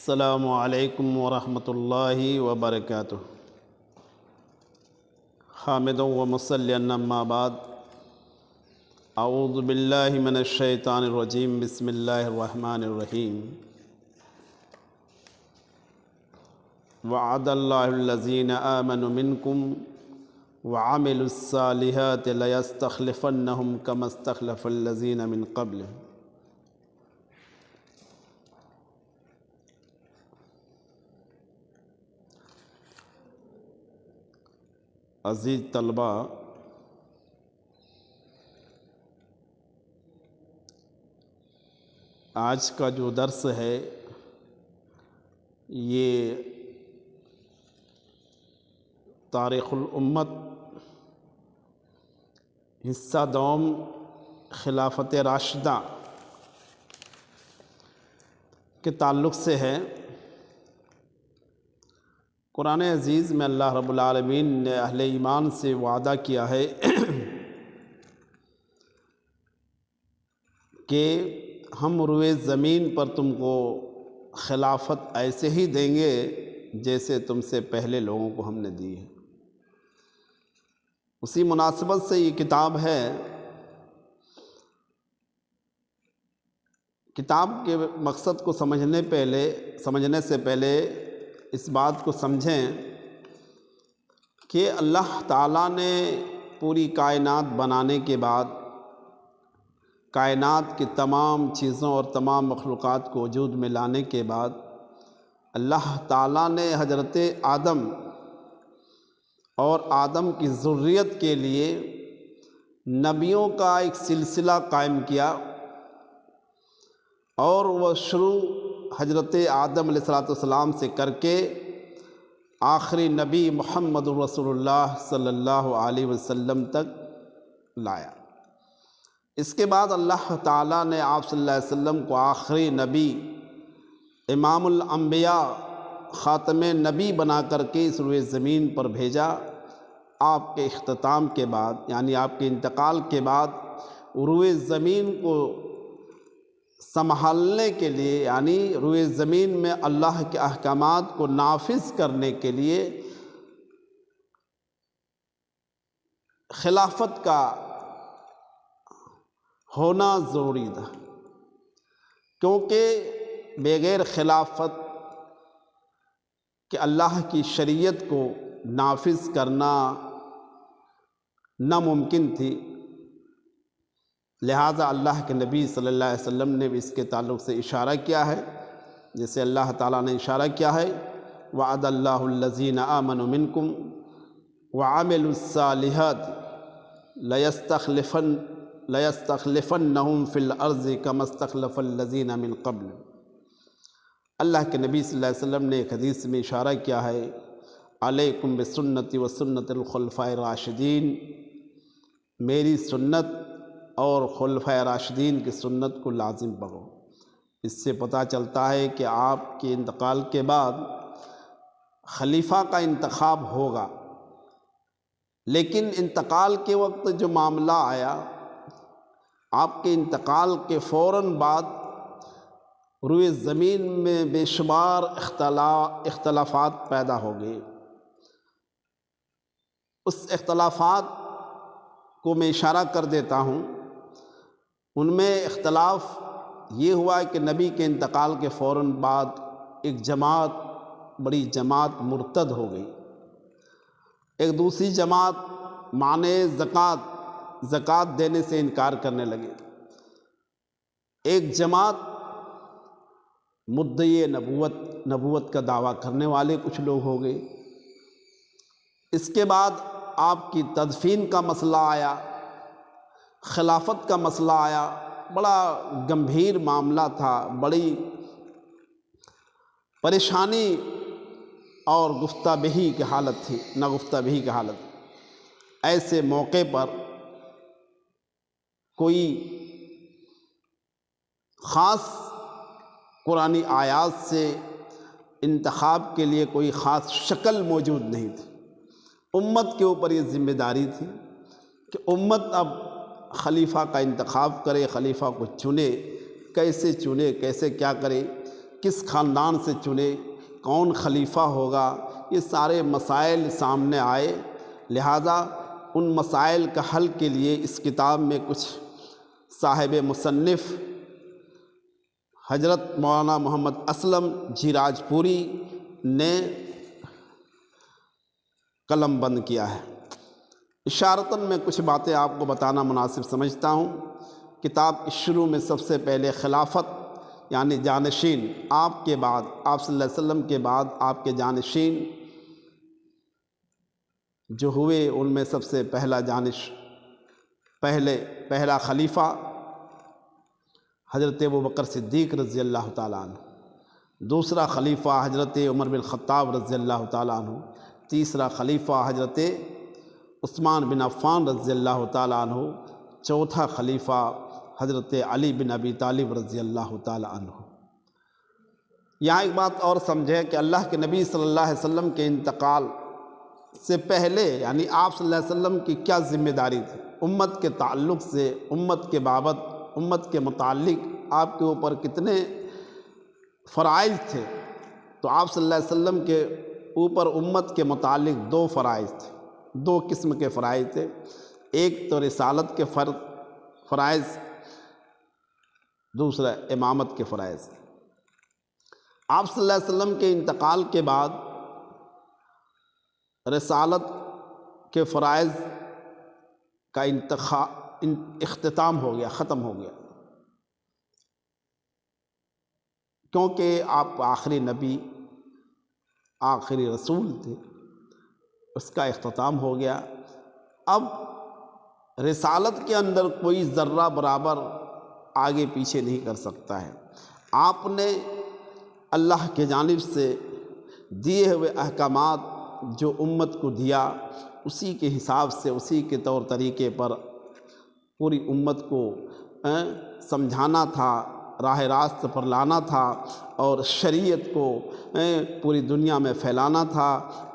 السلام علیکم ورحمۃ اللہ وبرکاتہ۔ حامد و مصلی اما بعد، اعوذ باللہ من الشیطان الرجیم، بسم اللہ الرحمن الرحیم۔ وعد اللہ الذین آمنوا منکم وعملوا الصالحات لیستخلفنہم کما استخلف الذین من قبلہم۔ عزیز طلبہ، آج کا جو درس ہے یہ تاریخ الامت حصہ دوم خلافت راشدہ کے تعلق سے ہے۔ قرآن عزیز میں اللہ رب العالمین نے اہل ایمان سے وعدہ کیا ہے کہ ہم روئے زمین پر تم کو خلافت ایسے ہی دیں گے جیسے تم سے پہلے لوگوں کو ہم نے دی ہے۔ اسی مناسبت سے یہ کتاب ہے۔ کتاب کے مقصد کو سمجھنے سے پہلے اس بات کو سمجھیں کہ اللہ تعالیٰ نے پوری کائنات بنانے کے بعد کائنات کی تمام چیزوں اور تمام مخلوقات کو وجود میں لانے کے بعد اللہ تعالیٰ نے حضرت آدم اور آدم کی ذریت کے لیے نبیوں کا ایک سلسلہ قائم کیا، اور وہ شروع حضرت آدم علیہ السلام سے کر کے آخری نبی محمد رسول اللہ صلی اللہ علیہ وسلم تک لایا۔ اس کے بعد اللہ تعالیٰ نے آپ صلی اللہ علیہ وسلم کو آخری نبی، امام الانبیاء، خاتم نبی بنا کر کے اس روئے زمین پر بھیجا۔ آپ کے اختتام کے بعد، یعنی آپ کے انتقال کے بعد، روئے زمین کو سنبھالنے کے لیے، یعنی روئے زمین میں اللہ کے احکامات کو نافذ کرنے کے لیے خلافت کا ہونا ضروری تھا، کیونکہ بغیر خلافت کہ اللہ کی شریعت کو نافذ کرنا ناممکن تھی۔ لہٰذا اللہ کے نبی صلی اللہ علیہ وسلم نے بھی اس کے تعلق سے اشارہ کیا ہے، جیسے اللہ تعالیٰ نے اشارہ کیا ہے وعد اللہ الذین آمنوا منکم وعملوا الصالحات لیستخلفنہم فی الارض کما استخلف الذین من قبل۔ اللہ کے نبی صلی اللہ علیہ وسلم نے ایک حدیث میں اشارہ کیا ہے علیکم بسنتی وسنت الخلفاء الراشدین، میری سنت اور خلفاء راشدین کی سنت کو لازم پکڑو۔ اس سے پتہ چلتا ہے کہ آپ کے انتقال کے بعد خلیفہ کا انتخاب ہوگا، لیکن انتقال کے وقت جو معاملہ آیا، آپ کے انتقال کے فوراً بعد روئے زمین میں بے شمار اختلافات پیدا ہو گئے۔ اس اختلافات کو میں اشارہ کر دیتا ہوں۔ ان میں اختلاف یہ ہوا کہ نبی کے انتقال کے فوراً بعد ایک جماعت، بڑی جماعت مرتد ہو گئی۔ ایک دوسری جماعت معنی زکوٰۃ دینے سے انکار کرنے لگے۔ ایک جماعت مدعی نبوت کا دعویٰ کرنے والے کچھ لوگ ہو گئے۔ اس کے بعد آپ کی تدفین کا مسئلہ آیا، خلافت کا مسئلہ آیا۔ بڑا گمبھیر معاملہ تھا، بڑی پریشانی اور گفتہ بہی کی حالت تھی، ناگفتہ بہی کی حالت۔ ایسے موقع پر کوئی خاص قرآنی آیات سے انتخاب کے لیے کوئی خاص شکل موجود نہیں تھی۔ امت کے اوپر یہ ذمہ داری تھی کہ امت اب خلیفہ کا انتخاب کرے، خلیفہ کو چنے، کیسے کیا کرے۔ کس خاندان سے چنے، کون خلیفہ ہوگا، یہ سارے مسائل سامنے آئے۔ لہٰذا ان مسائل کا حل کے لیے اس کتاب میں کچھ صاحب مصنف حضرت مولانا محمد اسلم جیراج پوری نے قلم بند کیا ہے۔ اشارتاً میں کچھ باتیں آپ کو بتانا مناسب سمجھتا ہوں۔ کتاب کے شروع میں سب سے پہلے خلافت یعنی جانشین، آپ کے بعد، آپ صلی اللہ علیہ وسلم کے بعد آپ کے جانشین جو ہوئے ان میں سب سے پہلا خلیفہ حضرت ابوبکر صدیق رضی اللہ تعالیٰ عنہ، دوسرا خلیفہ حضرت عمر بن خطاب رضی اللہ تعالیٰ عنہ، تیسرا خلیفہ حضرت عثمان بن عفان رضی اللہ تعالیٰ عنہ، چوتھا خلیفہ حضرت علی بن ابی طالب رضی اللہ تعالیٰ عنہ۔ یہاں ایک بات اور سمجھے کہ اللہ کے نبی صلی اللہ علیہ وسلم کے انتقال سے پہلے یعنی آپ صلی اللہ علیہ وسلم کی کیا ذمہ داری تھی، امت کے تعلق سے، امت کے بابت، امت کے متعلق آپ کے اوپر کتنے فرائض تھے؟ تو آپ صلی اللہ علیہ وسلم کے اوپر امت کے متعلق دو فرائض تھے، دو قسم کے فرائض تھے۔ ایک تو رسالت کے فرائض، دوسرا امامت کے فرائض۔ آپ صلی اللہ علیہ وسلم کے انتقال کے بعد رسالت کے فرائض کا اختتام ہو گیا، ختم ہو گیا، کیونکہ آپ آخری نبی، آخری رسول تھے، اس کا اختتام ہو گیا۔ اب رسالت کے اندر کوئی ذرہ برابر آگے پیچھے نہیں کر سکتا ہے۔ آپ نے اللہ کی جانب سے دیے ہوئے احکامات جو امت کو دیا، اسی کے حساب سے، اسی کے طور طریقے پر پوری امت کو سمجھانا تھا، راہ راست پر لانا تھا اور شریعت کو پوری دنیا میں پھیلانا تھا۔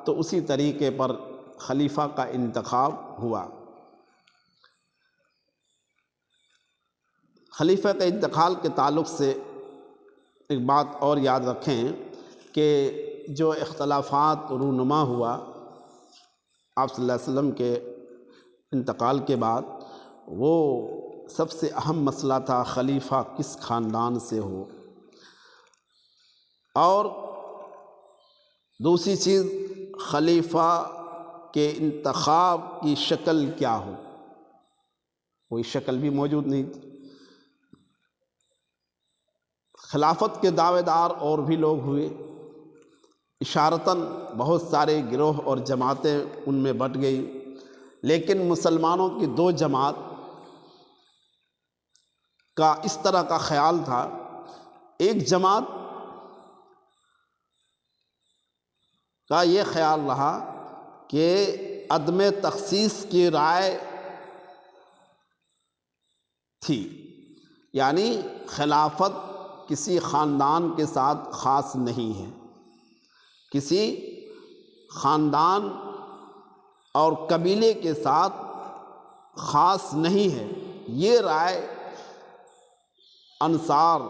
تو اسی طریقے پر خلیفہ کا انتخاب ہوا۔ خلیفہ کے انتقال کے تعلق سے ایک بات اور یاد رکھیں کہ جو اختلافات رونما ہوا آپ صلی اللہ علیہ وسلم کے انتقال کے بعد، وہ سب سے اہم مسئلہ تھا خلیفہ کس خاندان سے ہو، اور دوسری چیز خلیفہ کے انتخاب کی شکل کیا ہو، کوئی شکل بھی موجود نہیں تھی۔ خلافت کے دعوے دار اور بھی لوگ ہوئے، اشارتاً بہت سارے گروہ اور جماعتیں ان میں بٹ گئی، لیکن مسلمانوں کی دو جماعت کا اس طرح کا خیال تھا۔ ایک جماعت کا یہ خیال رہا کہ عدم تخصیص کی رائے تھی، یعنی خلافت کسی خاندان کے ساتھ خاص نہیں ہے، کسی خاندان اور قبیلے کے ساتھ خاص نہیں ہے۔ یہ رائے انصار،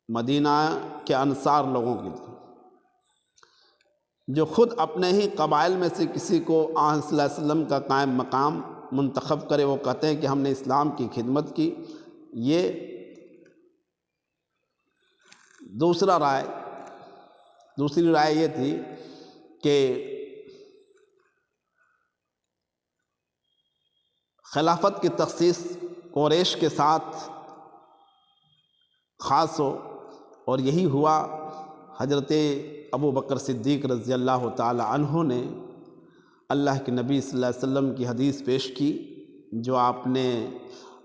مدینہ کے انصار لوگوں کی تھی، جو خود اپنے ہی قبائل میں سے کسی کو آن صلی اللہ علیہ وسلم کا قائم مقام منتخب کرے، وہ کہتے ہیں کہ ہم نے اسلام کی خدمت کی۔ یہ دوسری رائے یہ تھی کہ خلافت کی تخصیص قریش کے ساتھ خاص ہو، اور یہی ہوا۔ حضرت ابوبکر صدیق رضی اللہ تعالی عنہ نے اللہ کے نبی صلی اللہ علیہ وسلم کی حدیث پیش کی، جو آپ نے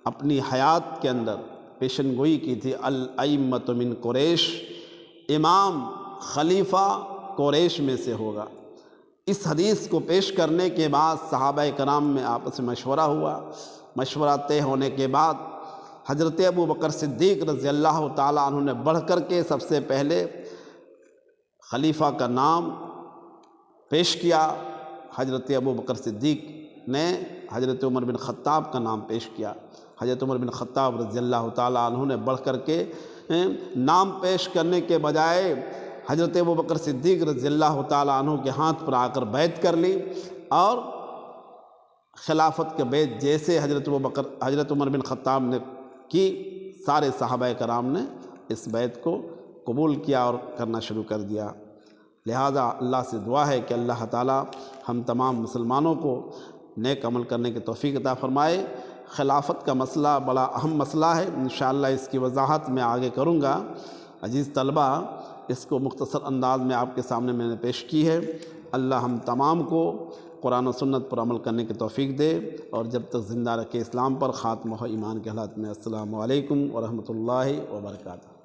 اپنی حیات کے اندر پیشن گوئی کی تھی، الائمۃ من قریش، امام خلیفہ قریش میں سے ہوگا۔ اس حدیث کو پیش کرنے کے بعد صحابہ کرام میں آپس میں مشورہ ہوا۔ مشورہ طے ہونے کے بعد حضرت ابوبکر صدیق رضی اللہ تعالیٰ عنہ نے بڑھ کر کے سب سے پہلے خلیفہ کا نام پیش کیا۔ حضرت ابوبکر صدیق نے حضرت عمر بن خطاب کا نام پیش کیا۔ حضرت عمر بن خطاب رضی اللہ تعالیٰ عنہ نے بڑھ کر کے نام پیش کرنے کے بجائے حضرت ابوبکر صدیق رضی اللہ تعالیٰ عنہ کے ہاتھ پر آ کر بیعت کر لی، اور خلافت کے بیعت جیسے حضرت عمر بن خطاب نے کی، سارے صحابہ کرام نے اس بیعت کو قبول کیا اور کرنا شروع کر دیا۔ لہذا اللہ سے دعا ہے کہ اللہ تعالیٰ ہم تمام مسلمانوں کو نیک عمل کرنے کی توفیق عطا فرمائے۔ خلافت کا مسئلہ بڑا اہم مسئلہ ہے، انشاءاللہ اس کی وضاحت میں آگے کروں گا۔ عزیز طلبہ، اس کو مختصر انداز میں آپ کے سامنے میں نے پیش کی ہے۔ اللہ ہم تمام کو قرآن و سنت پر عمل کرنے کی توفیق دے، اور جب تک زندہ رکھے اسلام پر، خاتمہ ہو ایمان کے حالات میں۔ السلام علیکم ورحمۃ اللہ وبرکاتہ۔